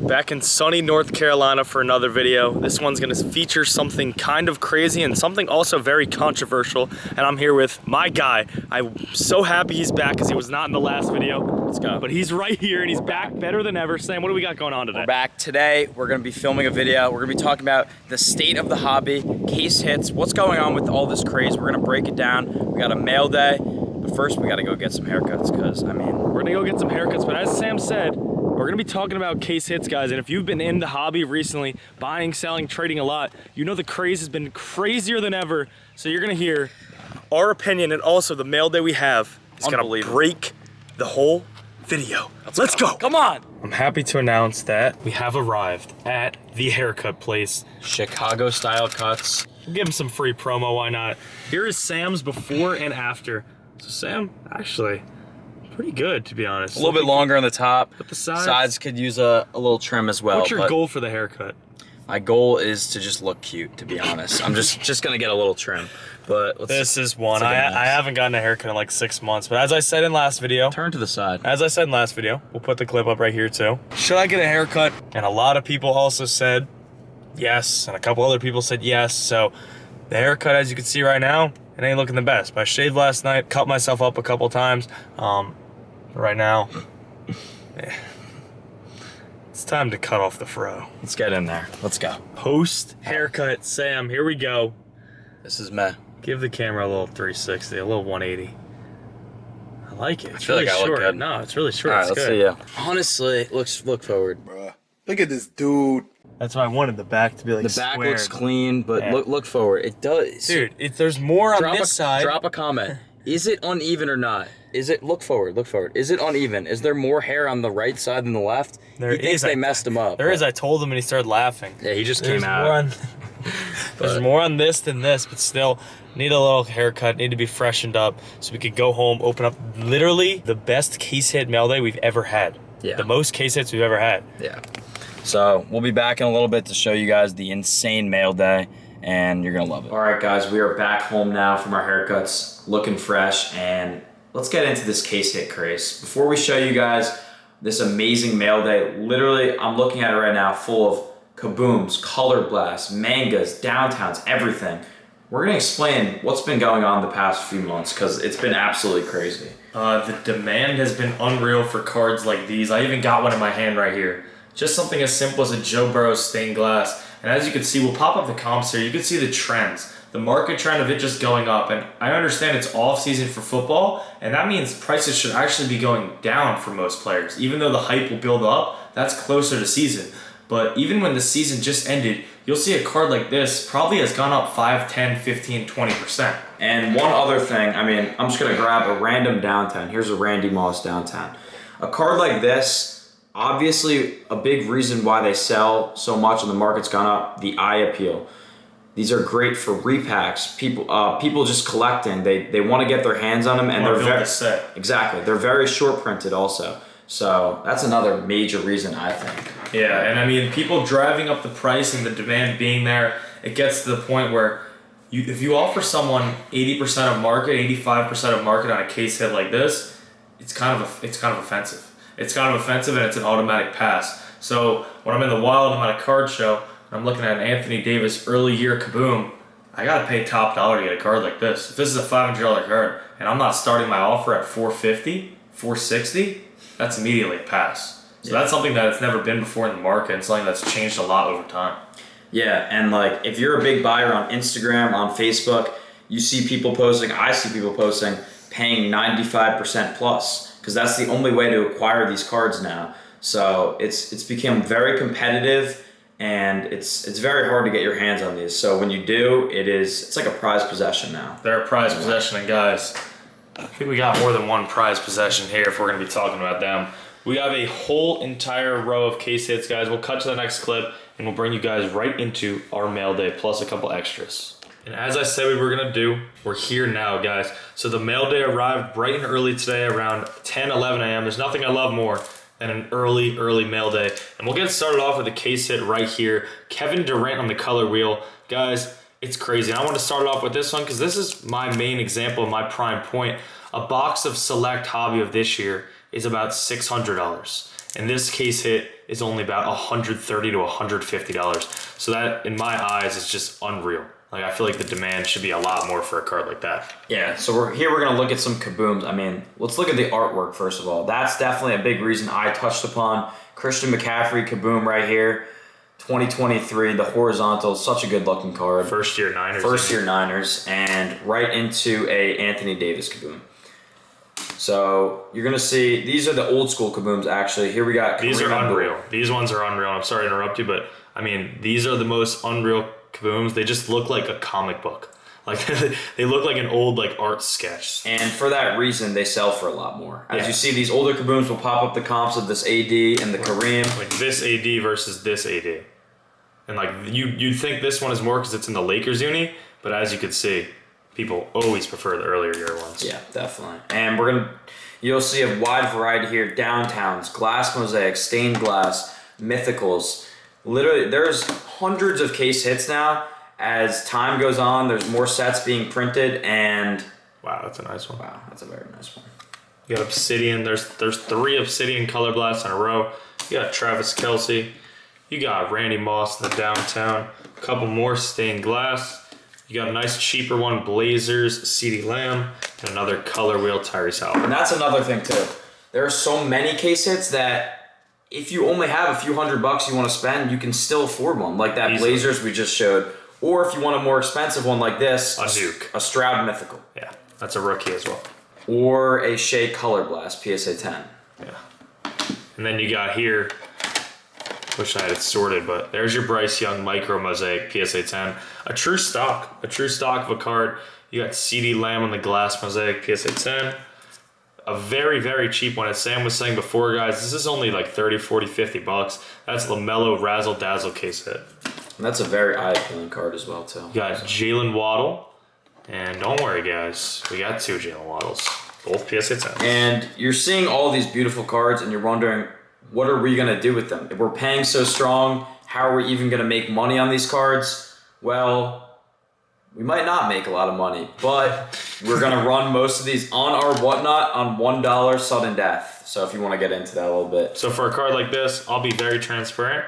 Back in sunny North Carolina for another video. This one's gonna feature something kind of crazy and something also very controversial. And I'm here with my guy. I'm so happy he's back because he was not in the last video. Let's go. But he's right here and he's back better than ever. Sam, what do we got going on today? We're back today. We're gonna be filming a video. We're gonna be talking about the state of the hobby, case hits, what's going on with all this craze. We're gonna break it down. We got a mail day, but first we gotta go get some haircuts because, I mean, we're gonna go get some haircuts, but as Sam said, we're gonna be talking about case hits, guys, and if you've been in the hobby recently, buying, selling, trading a lot, you know the craze has been crazier than ever, so you're gonna hear our opinion and also the mail day we have is gonna break the whole video. Let's go. Come on. I'm happy to announce that we have arrived at the haircut place. Chicago style cuts. We'll give him some free promo, why not? Here is Sam's before and after. So Sam, actually, pretty good, to be honest. A little bit longer on the top, but the sides could use a little trim as well. What's your goal for the haircut? My goal is to just look cute, to be honest. I'm just gonna get a little trim. But this is one. I haven't gotten a haircut in like 6 months, but as I said in last video, turn to the side. As I said in last video, we'll put the clip up right here too. Should I get a haircut? And a lot of people also said yes, and a couple other people said yes. So the haircut, as you can see right now, it ain't looking the best. But I shaved last night, cut myself up a couple times. Right now, it's time to cut off the fro. Let's get in there. Let's go. Post haircut, Sam. Here we go. This is meh. Give the camera a little 360, a little 180. I like it. It's I feel really like I short. look good. No, it's really short. All right, it's let's good. see ya. Honestly, look forward. Bruh, look at this dude. That's why I wanted the back to be like the back squared. looks clean, but Yeah. look forward. It does. Dude, there's more on this side. Drop a comment. Is it uneven or not? Is it, look forward. Is it uneven? Is there more hair on the right side than the left? There he thinks they messed him up. There is. I told him and he started laughing. Yeah, he just There's came out. There's more on this than this, but still need a little haircut, need to be freshened up so we could go home, open up literally the best case hit mail day we've ever had. Yeah. The most case hits we've ever had. Yeah. So we'll be back in a little bit to show you guys the insane mail day, and you're gonna love it. All right, guys, we are back home now from our haircuts, looking fresh, and let's get into this case hit craze. Before we show you guys this amazing mail day, literally, I'm looking at it right now, full of kabooms, color blasts, mangas, downtowns, everything. We're gonna explain what's been going on the past few months because it's been absolutely crazy. The demand has been unreal for cards like these. I even got one in my hand right here. Just something as simple as a Joe Burrow stained glass. And as you can see, we'll pop up the comps here. You can see the trends, the market trend of it just going up. And I understand it's off season for football, and that means prices should actually be going down for most players. Even though the hype will build up, that's closer to season. But even when the season just ended, you'll see a card like this probably has gone up 5, 10, 15, 20%. And one other thing, I mean, I'm just gonna grab a random downtown. Here's a Randy Moss downtown. A card like this, obviously a big reason why they sell so much and the market's gone up, the eye appeal. These are great for repacks. People just collecting. They want to get their hands on them, and they're very set. Exactly. They're very short printed also. So that's another major reason, I think. Yeah, and I mean, people driving up the price and the demand being there, it gets to the point where if you offer someone 80% of market, 85% of market on a case hit like this, it's kind of offensive. It's kind of offensive and it's an automatic pass. So when I'm in the wild, I'm at a card show, and I'm looking at an Anthony Davis early year kaboom, I gotta pay top dollar to get a card like this. If this is a $500 card and I'm not starting my offer at $450, $460, that's immediately a pass. So that's something that it's never been before in the market and something that's changed a lot over time. Yeah, and like if you're a big buyer on Instagram, on Facebook, you see people posting, I see people posting, paying 95% plus, because that's the only way to acquire these cards now. So it's become very competitive, and it's very hard to get your hands on these. So when you do, it's like a prized possession now. They're a prized possession, and guys, I think we got more than one prized possession here if we're gonna be talking about them. We have a whole entire row of case hits, guys. We'll cut to the next clip, and we'll bring you guys right into our mail day, plus a couple extras. And as I said we were gonna do, we're here now, guys. So the mail day arrived bright and early today around 10, 11 a.m. There's nothing I love more than an early mail day. And we'll get started off with a case hit right here. Kevin Durant on the color wheel. Guys, it's crazy. And I want to start off with this one because this is my main example, my prime point. A box of select hobby of this year is about $600. And this case hit is only about $130 to $150. So that, in my eyes, is just unreal. Like, I feel like the demand should be a lot more for a card like that. Yeah, so we're going to look at some kabooms. I mean, let's look at the artwork first of all. That's definitely a big reason I touched upon. Christian McCaffrey kaboom right here. 2023, the horizontal, such a good looking card. First year Niners. First year Niners, and right into a Anthony Davis kaboom. So you're going to see, these are the old school kabooms actually. Here we got These are unreal. These ones are unreal. I'm sorry to interrupt you, but I mean, these are the most unreal kabooms. They just look like a comic book. Like they look like an old like art sketch. And for that reason, they sell for a lot more. As you see, these older kabooms will pop up the comps of this AD and the Kareem. Like this AD versus this AD. And like you'd think this one is more because it's in the Lakers uni, but as you could see, people always prefer the earlier year ones. Yeah, definitely. And you'll see a wide variety here. Downtowns, glass mosaics, stained glass, mythicals. Literally, there's hundreds of case hits now. As time goes on, there's more sets being printed, and wow, that's a nice one. Wow, that's a very nice one. You got Obsidian. There's 3 Obsidian color blasts in a row. You got Travis Kelce. You got Randy Moss in the downtown. A couple more stained glass. You got a nice cheaper one, Blazers, CeeDee Lamb, and another color wheel, Tyrese Haliburton. And that's another thing too. There are so many case hits that if you only have a few $100 you want to spend, you can still afford one, like that Easily. Blazers we just showed. Or if you want a more expensive one like this, a Nuke. A Stroud Mythical. Yeah, that's a rookie as well. Or a Shea Color Blast, PSA 10. Yeah. And then you got here, wish I had it sorted, but there's your Bryce Young Micro Mosaic PSA 10. A true stock of a card. You got CeeDee Lamb on the glass mosaic PSA 10. A very, very cheap one. As Sam was saying before, guys, this is only like 30, 40, 50 bucks. That's LaMelo Razzle Dazzle case hit. And that's a very eye-appealing card as well, too. You got Jalen Waddle. And don't worry, guys. We got 2 Jalen Waddles. Both PSA 10s. And you're seeing all these beautiful cards, and you're wondering, what are we going to do with them? If we're paying so strong, how are we even going to make money on these cards? Well, we might not make a lot of money, but we're going to run most of these on our whatnot on $1 sudden death. So if you want to get into that a little bit. So for a card like this, I'll be very transparent.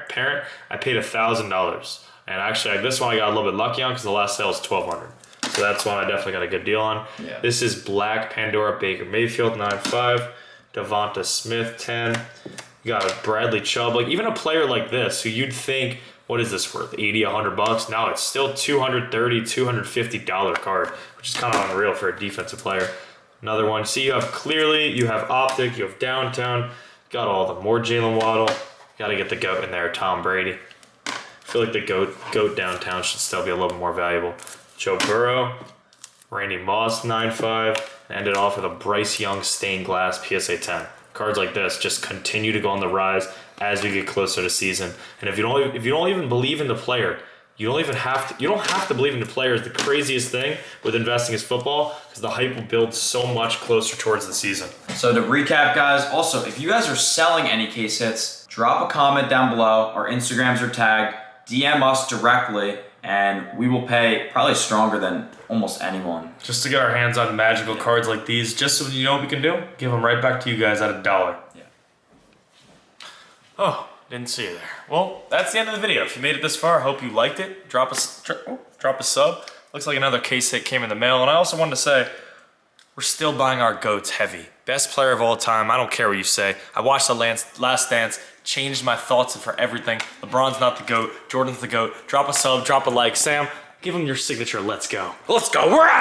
I paid $1,000. And actually, this one I got a little bit lucky on because the last sale was $1,200. So that's one I definitely got a good deal on. Yeah. This is Black Pandora Baker Mayfield 9.5, Devonta Smith 10. You got a Bradley Chubb. Like even a player like this who you'd think, what is this worth? 80, 100 bucks? Now it's still $230, $250 card, which is kind of unreal for a defensive player. Another one. See, you have Clearly, you have Optic, you have Downtown. Got all of them. More Jalen Waddle. Got to get the GOAT in there, Tom Brady. I feel like the GOAT Downtown should still be a little more valuable. Joe Burrow, Randy Moss 9.5, and ended off with a Bryce Young stained glass PSA 10. Cards like this just continue to go on the rise as we get closer to season. And if you don't even believe in the player, you don't have to believe in the player is the craziest thing with investing is football, because the hype will build so much closer towards the season. So to recap, guys, also, if you guys are selling any case hits, drop a comment down below. Our Instagrams are tagged. DM us directly, and we will pay probably stronger than almost anyone. Just to get our hands on magical cards like these, just so you know what we can do, give them right back to you guys at $1. Yeah. Oh, didn't see you there. Well, that's the end of the video. If you made it this far, I hope you liked it. Drop a sub. Looks like another case hit came in the mail. And I also wanted to say, we're still buying our GOATs heavy. Best player of all time. I don't care what you say. I watched The Last Dance, changed my thoughts for everything. LeBron's not the GOAT. Jordan's the GOAT. Drop a sub, drop a like. Sam, give him your signature. Let's go. Let's go. We're out.